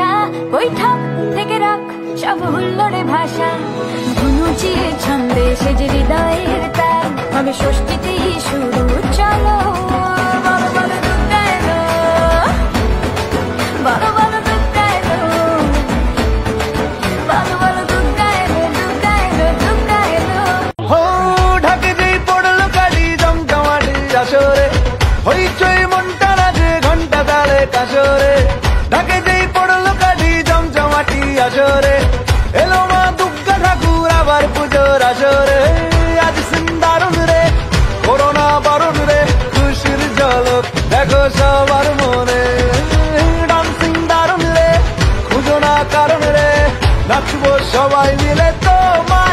আশা, বৈঠক থেকে রাখ সব হুল্লোড়ে ভাষা, ধুনুচিয়ে ছন্দে সেজে হৃদয়ের তাল, হবে ষষ্ঠীতেই শুরু চলো। বলো বলো দুর্গা এলো, বলো বলো দুর্গা এলো, বলো বলো দুর্গা এলো, দুর্গা এলো, দুর্গা এলো। হো ঢাকে যেই পড়লো কালি জমজমাটি আসরে, হইচই মনটা নাচে ঘন্টা তালে কাশরে। ঢাকে যেই পড়লো কালি জমজমাটি আসরে, এলো মা দুর্গা ঠাকুর আবার পুজোর আসরে। আজ সিন্দারুন রে, করোনা বারণ রে, খুশির ঝলক দেখো সবার মনে। ডান্সিং দারুন রে, খুঁজো না কারণ রে, নাচবো সবাই মিলে তোমার